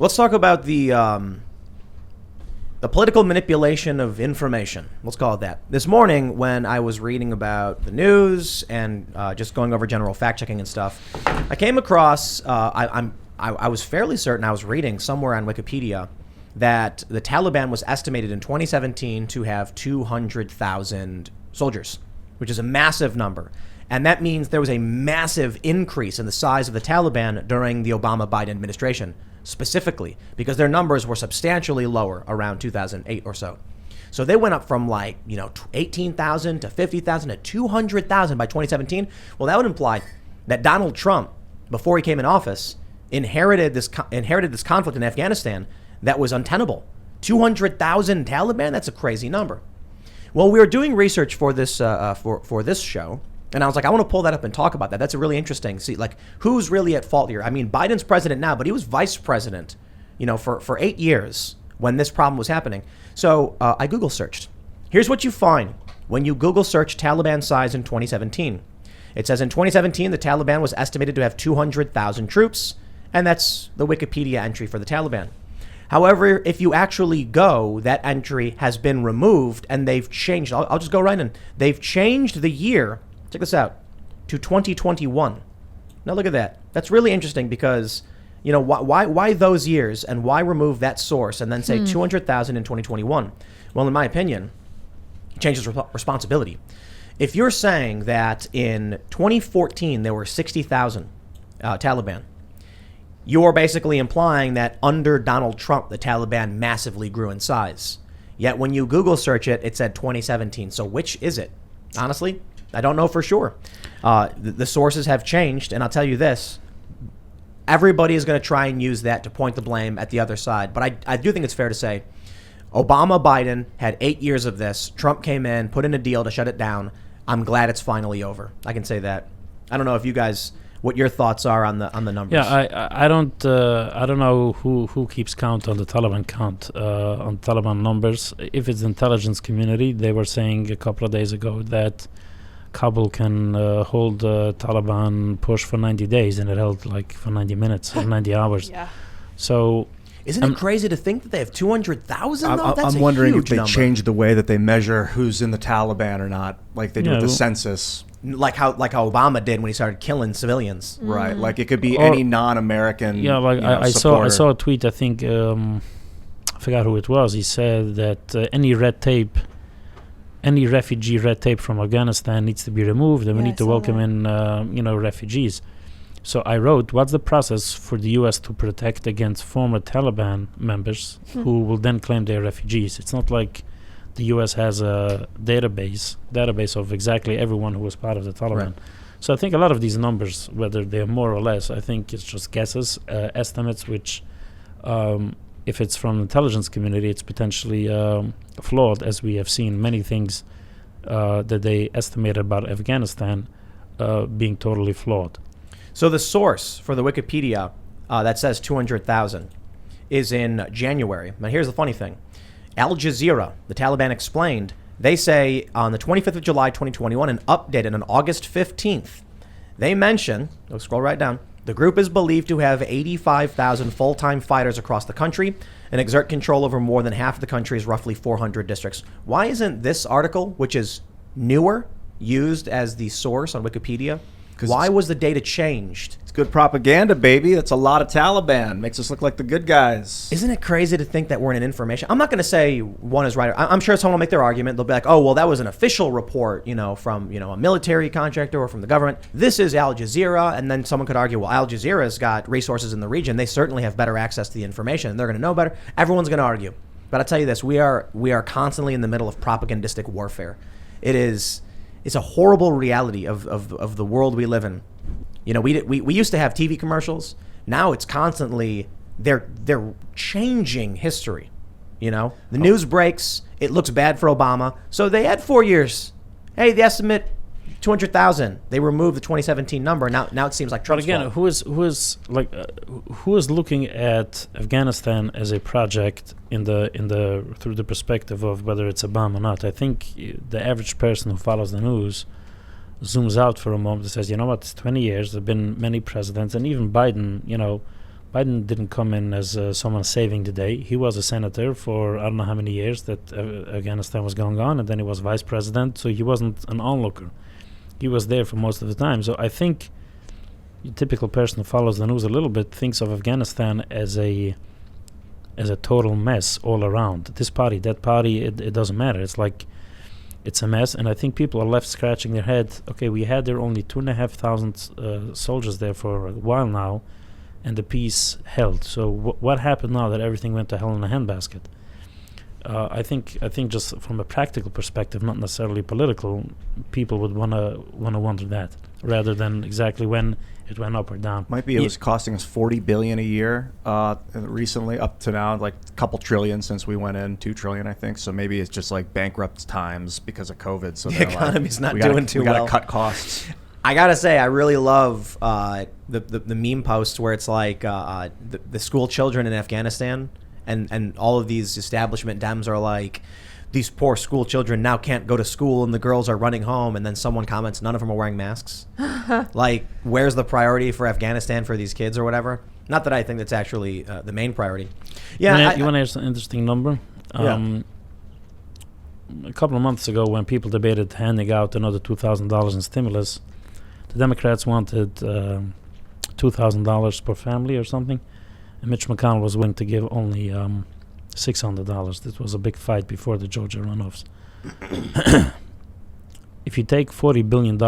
Let's talk about the political manipulation of information. Let's call it that. This morning, when I was reading about the news and just going over general fact checking and stuff, I came across. I was fairly certain I was reading somewhere on Wikipedia that the Taliban was estimated in 2017 to have 200,000 soldiers, which is a massive number. And that means there was a massive increase in the size of the Taliban during the Obama-Biden administration, specifically because their numbers were substantially lower around 2008 or so. So they went up from 18,000 to 50,000 to 200,000 by 2017. Well, that would imply that Donald Trump, before he came in office, inherited this conflict in Afghanistan that was untenable. 200,000 Taliban? That's a crazy number. Well, we were doing research for this for this show, and I was like, I want to pull that up and talk about that. That's a really interesting. See, who's really at fault here? I mean, Biden's president now, but he was vice president, for 8 years when this problem was happening. So I Google searched. Here's what you find when you Google search Taliban size in 2017. It says in 2017, the Taliban was estimated to have 200,000 troops, and that's the Wikipedia entry for the Taliban. However, if you actually go, that entry has been removed and they've changed. I'll just go right in. They've changed the year, check this out, to 2021. Now look at that. That's really interesting because, why those years and why remove that source and then say 200,000 in 2021? Well, in my opinion, it changes responsibility. If you're saying that in 2014 there were 60,000 Taliban, you're basically implying that under Donald Trump, the Taliban massively grew in size. Yet when you Google search it, it said 2017. So which is it? Honestly, I don't know for sure. The sources have changed. And I'll tell you this. Everybody is going to try and use that to point the blame at the other side. But I do think it's fair to say Obama, Biden had 8 years of this. Trump came in, put in a deal to shut it down. I'm glad it's finally over. I can say that. I don't know if you guys... what your thoughts are on the numbers. Yeah, I don't know who keeps count on the Taliban on Taliban numbers. If it's the intelligence community, they were saying a couple of days ago that Kabul can hold the Taliban push for 90 days, and it held for 90 minutes or 90 hours. Yeah. So isn't it crazy to think that they have 200,000 though? That's I'm wondering if they number. changed the way that they measure who's in the Taliban or not, like they do with the census. Like how Obama did when he started killing civilians. Right. Like it could be any non-American. Yeah, I saw a tweet, I think I forgot who it was. He said that any refugee red tape from Afghanistan needs to be removed, and we need to welcome in refugees. So I wrote, what's the process for the US to protect against former Taliban members who will then claim they're refugees? It's not like the U.S. has a database of exactly everyone who was part of the Taliban. Right. So I think a lot of these numbers, whether they're more or less, I think it's just guesses, estimates, which if it's from the intelligence community, it's potentially flawed, as we have seen many things that they estimated about Afghanistan being totally flawed. So the source for the Wikipedia that says 200,000 is in January. Now here's the funny thing. Al Jazeera, the Taliban explained, they say on the 25th of July, 2021, and updated on August 15th, they mention, scroll right down, the group is believed to have 85,000 full-time fighters across the country and exert control over more than half of the country's roughly 400 districts. Why isn't this article, which is newer, used as the source on Wikipedia? Why was the data changed? It's good propaganda, baby. That's a lot of Taliban. Makes us look like the good guys. Isn't it crazy to think that we're in an information? I'm not going to say one is right. I'm sure someone will make their argument. They'll be like, oh, well, that was an official report, from, a military contractor or from the government. This is Al Jazeera. And then someone could argue, well, Al Jazeera's got resources in the region. They certainly have better access to the information. They're going to know better. Everyone's going to argue. But I'll tell you this, we are constantly in the middle of propagandistic warfare. It's a horrible reality of the world we live in. We used to have TV commercials. Now it's constantly they're changing history. The news breaks. It looks bad for Obama, so they had 4 years. Hey, the estimate 200,000. They removed the 2017 number. Now it seems like Trump's fault. But again, who is looking at Afghanistan as a project in the through the perspective of whether it's Obama or not? I think the average person who follows the news zooms out for a moment and says, you know what, it's 20 years. There've been many presidents, and even Biden, Biden didn't come in as someone saving the day. He was a senator for I don't know how many years that Afghanistan was going on, and then he was vice president, so he wasn't an onlooker. He was there for most of the time. So I think the typical person who follows the news a little bit thinks of Afghanistan as a total mess all around. This party, that party, it doesn't matter. It's like it's a mess, and I think people are left scratching their head. Okay, we had there only 2,500 soldiers there for a while now, and the peace held. So what happened now that everything went to hell in a handbasket? I think just from a practical perspective, not necessarily political, people would wanna wonder that rather than exactly when it went up or down. Might be it was costing us $40 billion a year recently, up to now, like a couple trillion since we went in, $2 trillion, I think. So maybe it's just like bankrupt times because of COVID. So the economy's not doing too well. We gotta cut costs. I gotta say, I really love the meme posts where it's like the school children in Afghanistan, and all of these establishment Dems are like, these poor school children now can't go to school and the girls are running home, and then someone comments, none of them are wearing masks. Like, where's the priority for Afghanistan for these kids or whatever? Not that I think that's actually the main priority. Yeah, you want to hear some interesting number? Yeah. A couple of months ago, when people debated handing out another $2,000 in stimulus, the Democrats wanted $2,000 per family or something, and Mitch McConnell was willing to give only $600. This was a big fight before the Georgia runoffs. If you take $40 billion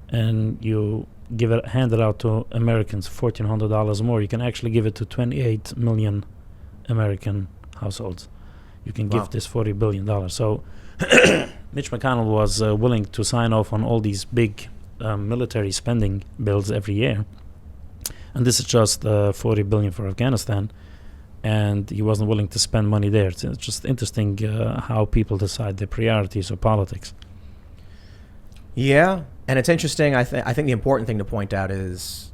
and you hand it out to Americans, $1,400 more, you can actually give it to 28 million American households. You can give this $40 billion. So Mitch McConnell was willing to sign off on all these big military spending bills every year. And this is just $40 billion for Afghanistan. And he wasn't willing to spend money there. It's just interesting how people decide their priorities or politics. Yeah, and it's interesting. I think the important thing to point out is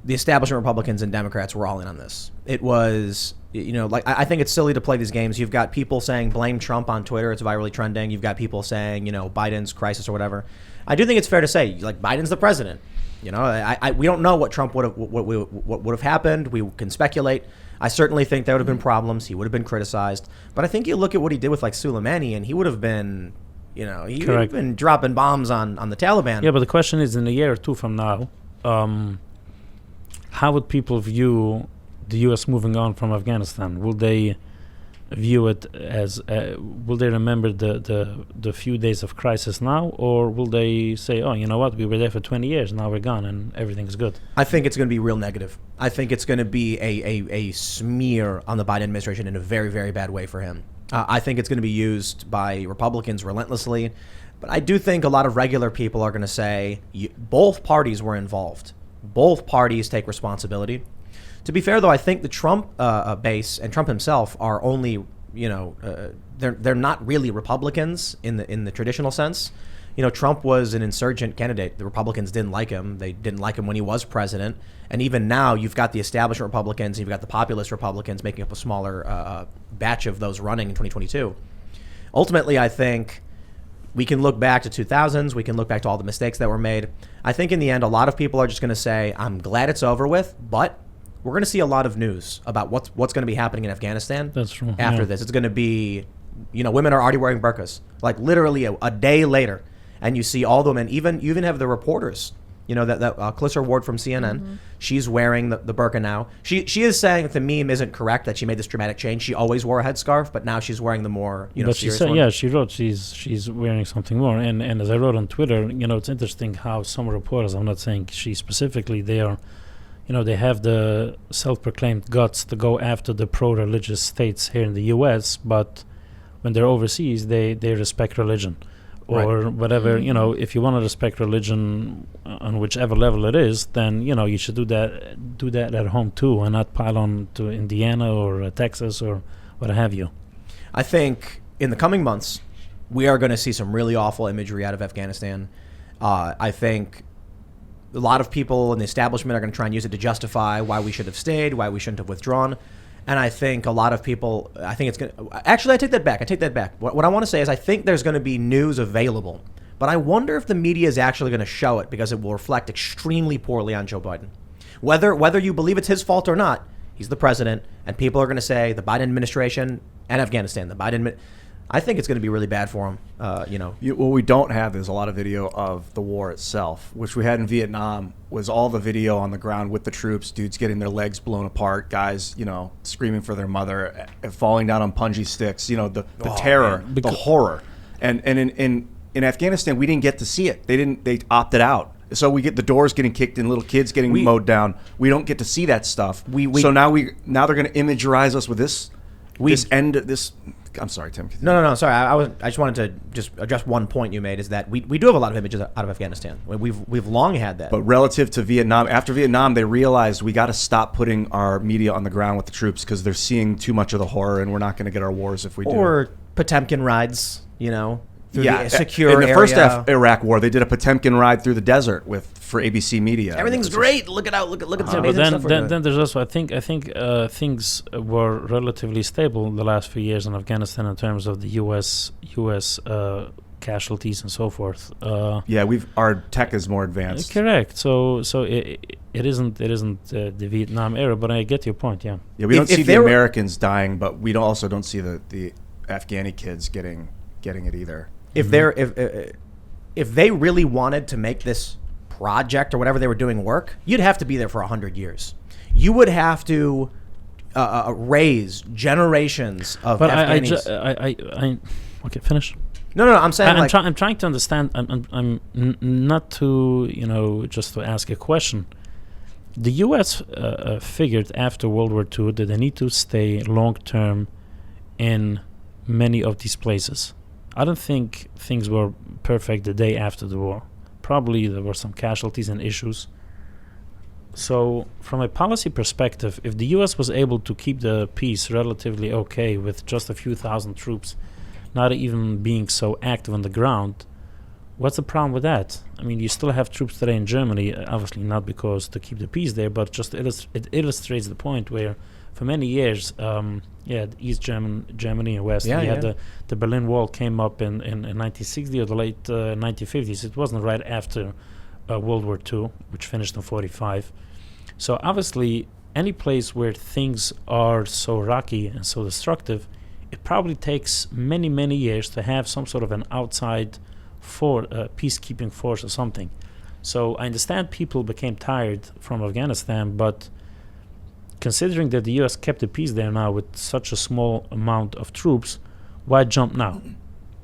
the establishment Republicans and Democrats were all in on this. It was, like, I think it's silly to play these games. You've got people saying blame Trump on Twitter. It's virally trending. You've got people saying, Biden's crisis or whatever. I do think it's fair to say, like, Biden's the president. We don't know what Trump what would have happened. We can speculate. I certainly think there would have been problems. He would have been criticized. But I think you look at what he did with, like, Soleimani, and he would have been, he would have been dropping bombs on the Taliban. Yeah, but the question is, in a year or two from now, how would people view the U.S. moving on from Afghanistan? Will they view it as, will they remember the few days of crisis now, or will they say, oh, you know what, we were there for 20 years, now we're gone and everything's good? I think it's going to be real negative. I think it's going to be a smear on the Biden administration in a very, very bad way for him. I think it's going to be used by Republicans relentlessly. But I do think a lot of regular people are going to say both parties were involved. Both parties take responsibility. To be fair, though, I think the Trump base and Trump himself are only, they're not really Republicans in the traditional sense. Trump was an insurgent candidate. The Republicans didn't like him. They didn't like him when he was president. And even now, you've got the establishment Republicans, and you've got the populist Republicans making up a smaller batch of those running in 2022. Ultimately, I think we can look back to 2000s. We can look back to all the mistakes that were made. I think in the end, a lot of people are just going to say, I'm glad it's over with, but we're going to see a lot of news about what's going to be happening in Afghanistan. That's true. After this. It's going to be, women are already wearing burqas, like literally a day later. And you see all the women, you even have the reporters, that Clisser Ward from CNN, mm-hmm. She's wearing the burqa now. She is saying that the meme isn't correct, that she made this dramatic change. She always wore a headscarf, but now she's wearing the more, but serious she said, one. Yeah, she wrote she's wearing something more. And as I wrote on Twitter, it's interesting how some reporters, I'm not saying she specifically, they are, they have the self-proclaimed guts to go after the pro-religious states here in the U.S., but when they're overseas, they respect religion. Or right. Whatever, if you want to respect religion on whichever level it is, then, you should do that at home too, and not pile on to Indiana or Texas or what have you. I think in the coming months, we are going to see some really awful imagery out of Afghanistan. I think a lot of people in the establishment are going to try and use it to justify why we should have stayed, why we shouldn't have withdrawn. And I think a lot of people, I think it's going to, actually, I take that back. What I want to say is I think there's going to be news available, but I wonder if the media is actually going to show it because it will reflect extremely poorly on Joe Biden. Whether you believe it's his fault or not, he's the president, and people are going to say the Biden administration and Afghanistan, I think it's going to be really bad for him. What we don't have is a lot of video of the war itself, which we had in Vietnam. Was all the video on the ground with the troops, dudes getting their legs blown apart, guys, screaming for their mother, falling down on punji sticks. The terror, the horror, and in Afghanistan we didn't get to see it. They opted out. So we get the doors getting kicked in, little kids getting mowed down. We don't get to see that stuff. So now they're going to imagerize us with this. I'm sorry, Tim. No. Sorry, I just wanted to just address one point you made. Is that we do have a lot of images out of Afghanistan. We've long had that. But relative to Vietnam, after Vietnam, they realized we got to stop putting our media on the ground with the troops because they're seeing too much of the horror, and we're not going to get our wars if we do. Or Potemkin rides, through the secure area. In the first Iraq war, they did a Potemkin ride through the desert for ABC Media. Everything's great. Look at the amazing stuff. Then there's also I think things were relatively stable the last few years in Afghanistan in terms of the U.S. Casualties and so forth. Our tech is more advanced. Correct. So it isn't the Vietnam era, but I get your point. Yeah. Yeah, we don't see the Americans dying, but we also don't see the Afghani kids getting it either. If they really wanted to make this project or whatever they were doing work, you'd have to be there for 100 years. You would have to raise generations of Afghanis. Okay, finish. No. I'm saying I'm trying to understand. I'm not to just to ask a question. The U.S. Figured after World War II that they need to stay long term in many of these places. I don't think things were perfect the day after the war. Probably there were some casualties and issues. So from a policy perspective, if the U.S. was able to keep the peace relatively okay with just a few thousand troops, not even being so active on the ground, what's the problem with that? I mean, you still have troops today in Germany, obviously not because to keep the peace there, but just it illustrates the point where for many years, East Germany and West, the Berlin Wall came up in 1960 or the late 1950s. It wasn't right after World War II, which finished in 45. So obviously, any place where things are so rocky and so destructive, it probably takes many, many years to have some sort of an outside peacekeeping force or something. So I understand people became tired from Afghanistan, but considering that the U.S. kept the peace there now with such a small amount of troops, why jump now?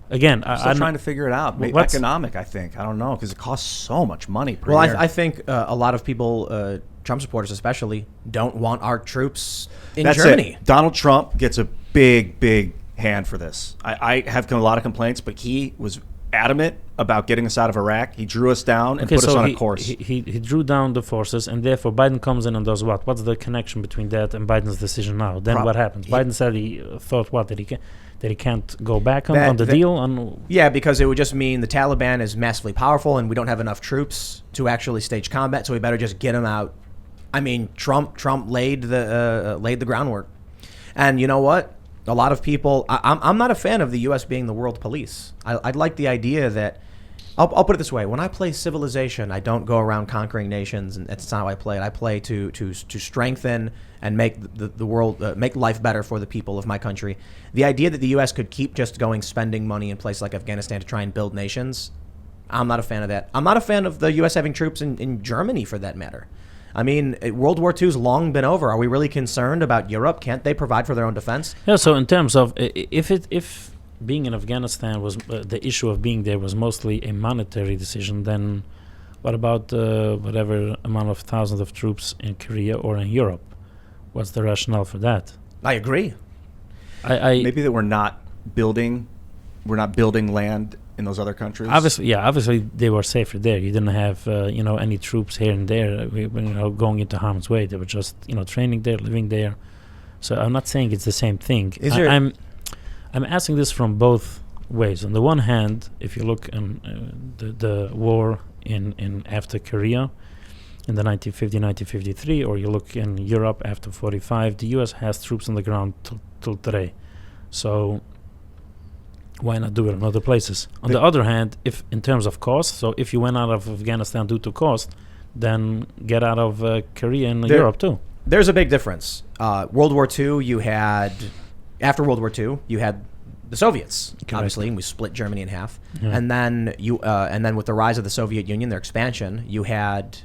Again, I'm trying to figure it out. Economic, I think. I don't know, because it costs so much money per year. I think a lot of people, Trump supporters especially, don't want our troops in That's Germany. It. Donald Trump gets a big hand for this. I have a lot of complaints, but he was adamant about getting us out of Iraq. He drew us down and put us on a course. He drew down the forces, and therefore Biden comes in and does what? What's the connection between that and Biden's decision now? Then what happens? Biden said he thought what? That he can't go back on the deal? Yeah, because it would just mean the Taliban is massively powerful and we don't have enough troops to actually stage combat, so we better just get them out. I mean, Trump laid the groundwork. And you know what? A lot of people, I'm not a fan of the U.S. being the world police. I'd like the idea that, I'll put it this way: when I play Civilization, I don't go around conquering nations, and that's not how I play it. I play to strengthen and make the world, make life better for the people of my country. The idea that the U.S. could keep just spending money in places like Afghanistan to try and build nations, I'm not a fan of that. I'm not a fan of the U.S. having troops in Germany, for that matter. I mean, World War II's long been over. Are we really concerned about Europe? Can't they provide for their own defense? Yeah. So in terms of if being in Afghanistan was the issue of being there was mostly a monetary decision, then what about whatever amount of thousands of troops in Korea or in Europe? What's the rationale for that? I agree. Maybe that we're not building land in those other countries. Obviously they were safer there. You didn't have any troops here and there going into harm's way. They were just training there, living there. So I'm not saying it's the same thing. I'm asking this from both ways. On the one hand, if you look in the war in after Korea in the 1950-1953, or you look in Europe after 45, the U.S. has troops on the ground till today. So why not do it in other places? On the other hand, if in terms of cost, so if you went out of Afghanistan due to cost, then get out of Korea and Europe too. There's a big difference. World War II, after World War II, you had the Soviets, obviously, and we split Germany in half. Yeah. And then with the rise of the Soviet Union, their expansion, you had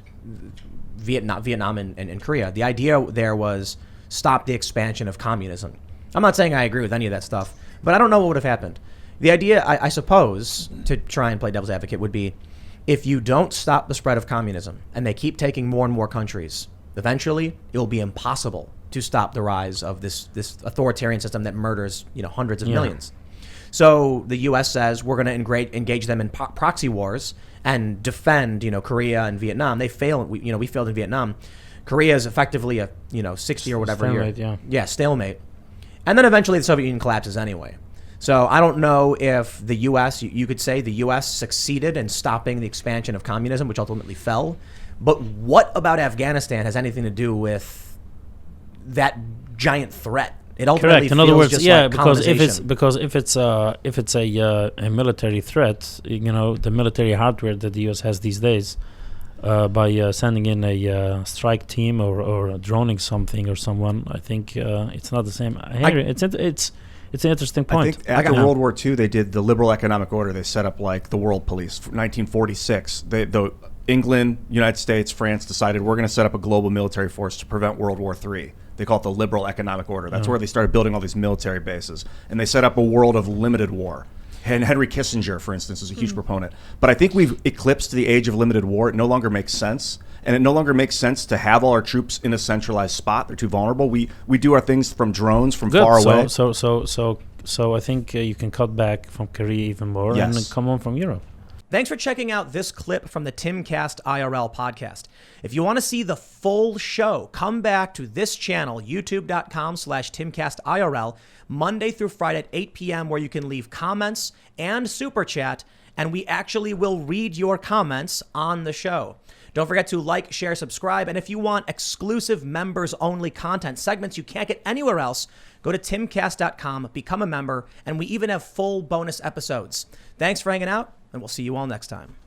Vietnam and Korea. The idea there was stop the expansion of communism. I'm not saying I agree with any of that stuff, but I don't know what would have happened. The idea, I suppose, to try and play devil's advocate, would be if you don't stop the spread of communism and they keep taking more and more countries, eventually it'll be impossible to stop the rise of this authoritarian system that murders hundreds of millions. So the U.S. says we're going to engage them in proxy wars and defend Korea and Vietnam. They fail. We failed in Vietnam. Korea is effectively a 60 or whatever stalemate, year. Stalemate. And then eventually the Soviet Union collapses anyway. So I don't know if the U.S. You could say the U.S. succeeded in stopping the expansion of communism, which ultimately fell. But what about Afghanistan has anything to do with that giant threat? It ultimately correct. In other words, just yeah, like because if it's a military threat, the military hardware that the U.S. has these days, by sending in a strike team or droning something or someone, I think it's not the same. It's an interesting point. I think after World War II, they did the liberal economic order. They set up like the world police. 1946, England, United States, France decided we're going to set up a global military force to prevent World War III. They call it the liberal economic order. That's where they started building all these military bases. And they set up a world of limited war. And Henry Kissinger, for instance, is a huge proponent. But I think we've eclipsed the age of limited war. It no longer makes sense. And it no longer makes sense to have all our troops in a centralized spot. They're too vulnerable. We do our things from drones from far away. So I think you can cut back from Korea even more and come on from Europe. Thanks for checking out this clip from the Timcast IRL podcast. If you want to see the full show, come back to this channel, youtube.com/TimcastIRL, Monday through Friday at 8 p.m., where you can leave comments and super chat, and we actually will read your comments on the show. Don't forget to like, share, subscribe, and if you want exclusive members-only content, segments you can't get anywhere else, go to timcast.com, become a member, and we even have full bonus episodes. Thanks for hanging out, and we'll see you all next time.